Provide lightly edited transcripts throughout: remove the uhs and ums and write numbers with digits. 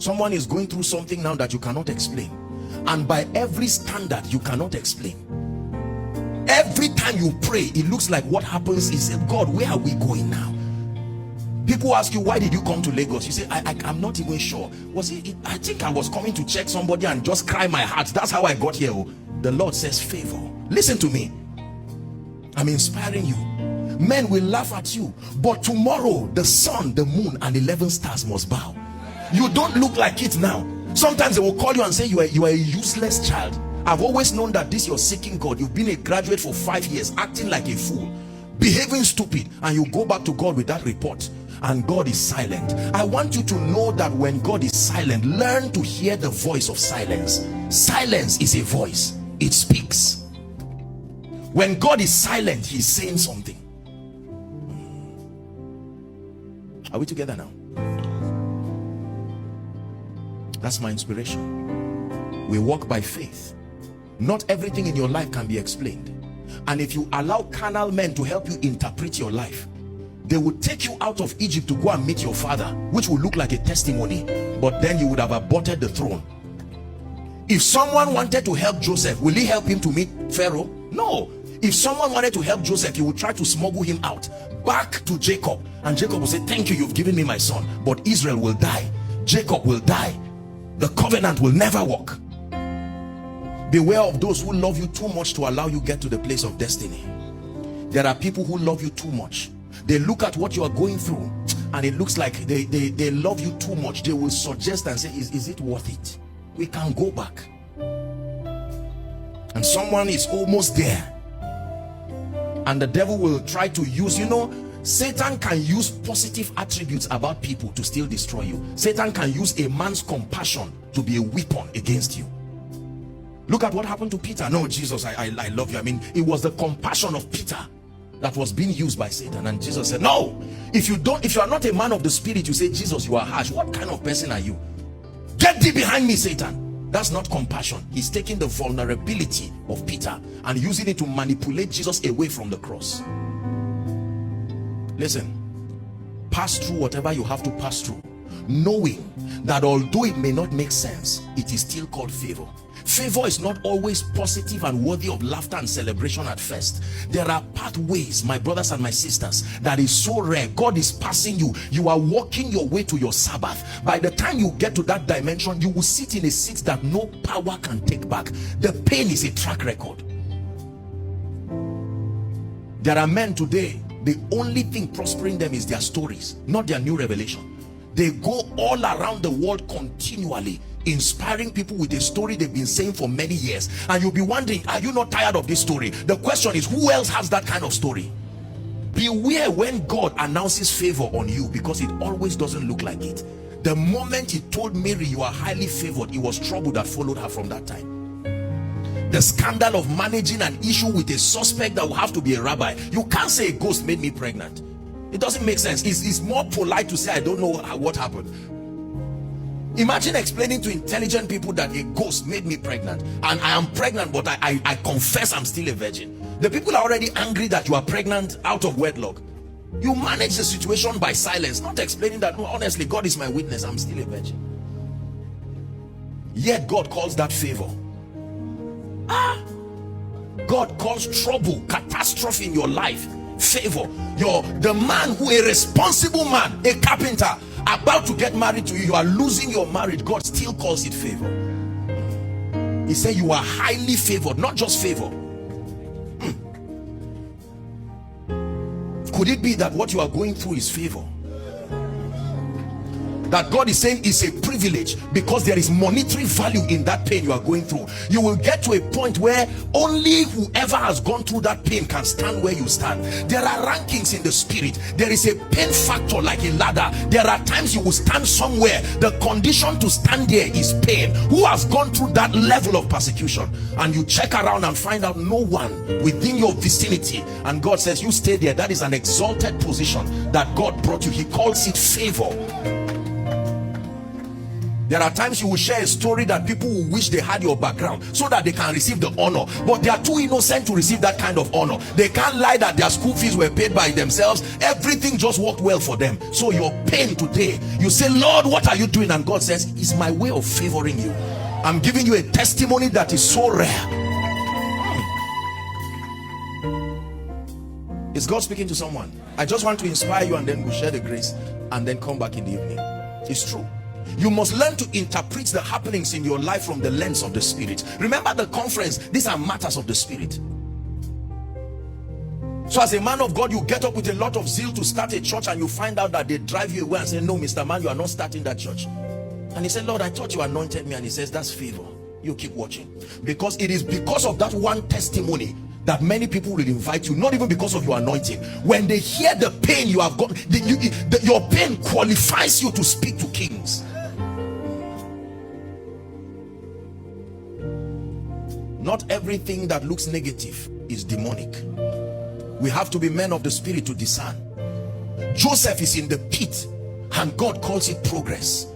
Someone is going through something now that you cannot explain, and by every standard you cannot explain. Every time you pray, it looks like what happens is, God, where are we going now? People ask you, why did you come to Lagos? You say, I'm not even sure. Was it? I think I was coming to check somebody and just cry my heart. That's how I got here. The Lord says favor. Listen to me. I'm inspiring you. Men will laugh at you, but tomorrow the sun, the moon, and 11 stars must bow. You don't look like it now. Sometimes they will call you and say you are a useless child. I've always known that this you're seeking God. You've been a graduate for 5 years, acting like a fool, behaving stupid, and you go back to God with that report, and God is silent. I want you to know that when God is silent, learn to hear the voice of silence. Silence is a voice. It speaks. When God is silent, he's saying something. Are we together now? That's my inspiration. We walk by faith. Not everything in your life can be explained. And if you allow carnal men to help you interpret your life, they will take you out of Egypt to go and meet your father, which will look like a testimony, but then you would have aborted the throne. If someone wanted to help Joseph, will he help him to meet Pharaoh? No. If someone wanted to help Joseph, he would try to smuggle him out back to Jacob, and Jacob will say, thank you, you've given me my son, but Israel will die, Jacob will die, the covenant will never work. Beware of those who love you too much to allow you get to the place of destiny. There are people who love you too much. They look at what you are going through and it looks like they love you too much. They will suggest and say, is it worth it? We can go back. And someone is almost there, and the devil will try to use, Satan can use positive attributes about people to still destroy you. Satan can use a man's compassion to be a weapon against you. Look at what happened to Peter. No, Jesus, I love you. I mean, it was the compassion of Peter that was being used by Satan. And Jesus said, no, if you are not a man of the spirit, you say, Jesus, you are harsh. What kind of person are you? Get thee behind me, Satan. That's not compassion. He's taking the vulnerability of Peter and using it to manipulate Jesus away from the cross. Listen, pass through whatever you have to pass through, knowing that although it may not make sense, it is still called favor. Favor is not always positive and worthy of laughter and celebration at first. There are pathways, my brothers and my sisters, that is so rare. God is passing you. You are walking your way to your Sabbath. By the time you get to that dimension, you will sit in a seat that no power can take back. The pain is a track record. There are men today, the only thing prospering them is their stories, not their new revelation. They go all around the world continually, inspiring people with a story they've been saying for many years, and you'll be wondering, are you not tired of this story? The question is, who else has that kind of story? Beware when God announces favor on you, because it always doesn't look like it. The moment he told Mary you are highly favored, it was trouble that followed her from that time. The scandal of managing an issue with a suspect that will have to be a rabbi. You can't say a ghost made me pregnant. It doesn't make sense. It's more polite to say I don't know what happened. Imagine explaining to intelligent people that a ghost made me pregnant, and I am pregnant, but I confess I'm still a virgin. The people are already angry that you are pregnant out of wedlock. You manage the situation by silence, not explaining that, no, honestly, God is my witness, I'm still a virgin. Yet God calls that favor. God calls trouble, catastrophe in your life, favor. The man who, a responsible man, a carpenter, about to get married to you, you are losing your marriage, God still calls it favor. He said you are highly favored, not just favor. Could it be that what you are going through is favor? That God is saying is a privilege, because there is monetary value in that pain you are going through. You will get to a point where only whoever has gone through that pain can stand where you stand. There are rankings in the spirit. There is a pain factor like a ladder. There are times you will stand somewhere. The condition to stand there is pain. Who has gone through that level of persecution? And you check around and find out no one within your vicinity, and God says you stay there. That is an exalted position that God brought you. He calls it favor. There are times you will share a story that people will wish they had your background so that they can receive the honor, but they are too innocent to receive that kind of honor. They can't lie that their school fees were paid by themselves. Everything just worked well for them. So your pain today, you say, Lord, what are you doing? And God says, it's my way of favoring you. I'm giving you a testimony that is so rare. Is God speaking to someone? I just want to inspire you, and then we'll share the grace and then come back in the evening. It's true. You must learn to interpret the happenings in your life from the lens of the Spirit. Remember the conference, these are matters of the Spirit. So as a man of God, you get up with a lot of zeal to start a church, and you find out that they drive you away and say, no, Mr. Man, you are not starting that church. And he said, Lord, I thought you anointed me. And he says, that's favor. You keep watching. Because it is because of that one testimony that many people will invite you, not even because of your anointing. When they hear the pain you have got, your pain qualifies you to speak to kings. Not everything that looks negative is demonic. We have to be men of the Spirit to discern. Joseph is in the pit and God calls it progress.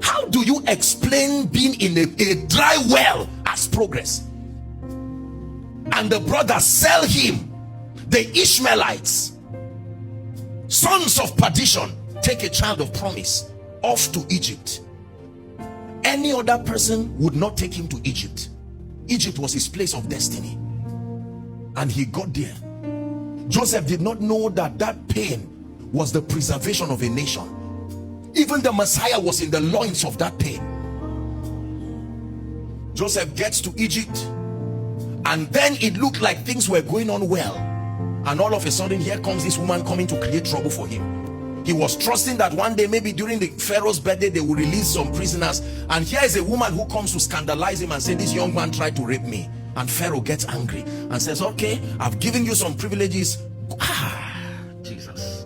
How do you explain being in a dry well as progress? And the brothers sell him. The Ishmaelites, sons of perdition, take a child of promise off to Egypt. Any other person would not take him to Egypt. Egypt was his place of destiny, and he got there. Joseph did not know that that pain was the preservation of a nation. Even the Messiah was in the loins of that pain. Joseph gets to Egypt, and then it looked like things were going on well, and all of a sudden here comes this woman coming to create trouble for him. He was trusting that one day, maybe during the Pharaoh's birthday, they will release some prisoners, and here is a woman who comes to scandalize him and say, this young man tried to rape me. And Pharaoh gets angry and says, okay, I've given you some privileges. Jesus.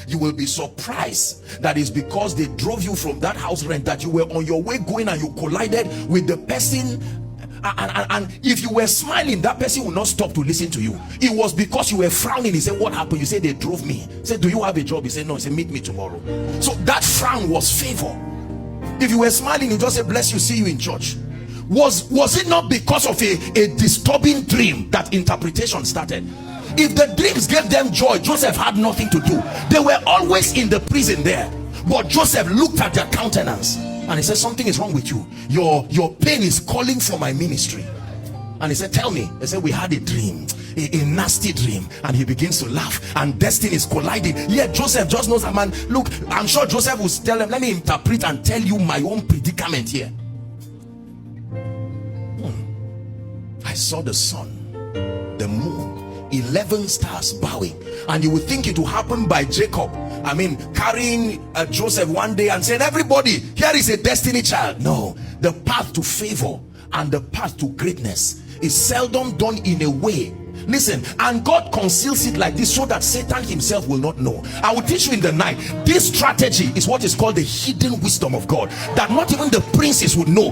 You will be surprised that it's because they drove you from that house rent that you were on your way going and you collided with the person. And if you were smiling, that person will not stop to listen to you. It was because you were frowning. He said, what happened? You said, they drove me. He said, do you have a job? He said, no. He said, meet me tomorrow. So that frown was favor. If you were smiling, he just said, bless you, see you in church. Was it not because of a disturbing dream that interpretation started? If the dreams gave them joy, Joseph had nothing to do. They were always in the prison there, but Joseph looked at their countenance and he said, something is wrong with you. Your pain is calling for my ministry. And he said, tell me. They said, we had a dream, a nasty dream. And he begins to laugh, and destiny is colliding. Yet Joseph just knows, man, look, I'm sure Joseph will tell them, let me interpret and tell you my own predicament here. I saw the sun, the moon, 11 stars bowing, and you would think it will happen by Jacob, I mean carrying Joseph one day and saying, everybody, here is a destiny child. No, the path to favor and the path to greatness is seldom done in a way. Listen, and God conceals it like this so that Satan himself will not know. I will teach you in the night. This strategy is what is called the hidden wisdom of God, that not even the princes would know.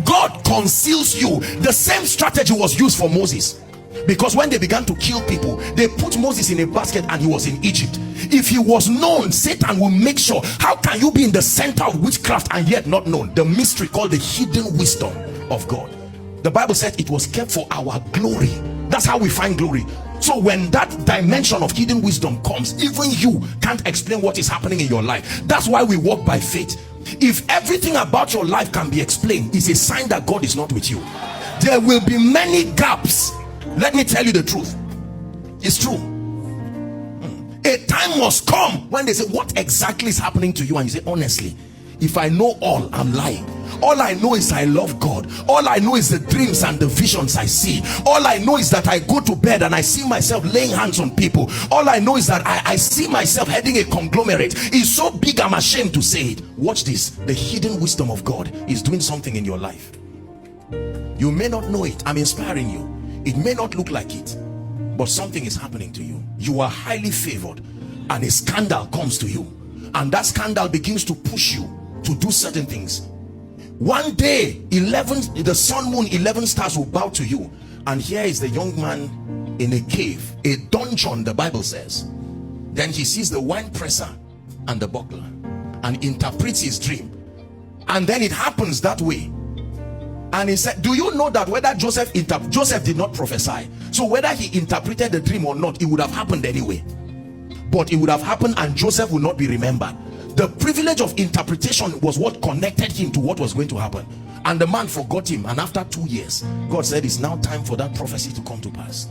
God conceals you. The same strategy was used for Moses, because when they began to kill people, they put Moses in a basket and he was in Egypt. If he was known, Satan will make sure. How can you be in the center of witchcraft and yet not known? The mystery called the hidden wisdom of God. The Bible said it was kept for our glory. That's how we find glory. So when that dimension of hidden wisdom comes, even you can't explain what is happening in your life. That's why we walk by faith. If everything about your life can be explained, it's a sign that God is not with you. There will be many gaps. Let me tell you the truth. It's true. A time must come when they say, what exactly is happening to you? And you say, honestly, if I know all, I'm lying. All I know is I love God. All I know is the dreams and the visions I see. All I know is that I go to bed and I see myself laying hands on people. All I know is that I see myself heading a conglomerate. It's so big I'm ashamed to say it. Watch this. The hidden wisdom of God is doing something in your life. You may not know it. I'm inspiring you. It may not look like it, but something is happening to you. You are highly favored, and a scandal comes to you, and that scandal begins to push you to do certain things. One day, the sun, moon, 11 stars will bow to you, and here is the young man in a cave, a dungeon, the Bible says. Then he sees the wine presser and the buckler and interprets his dream. And then it happens that way. And he said, do you know that whether Joseph did not prophesy, so whether he interpreted the dream or not, it would have happened anyway. But it would have happened and Joseph would not be remembered. The privilege of interpretation was what connected him to what was going to happen. And the man forgot him, and after 2 years God said, it's now time for that prophecy to come to pass.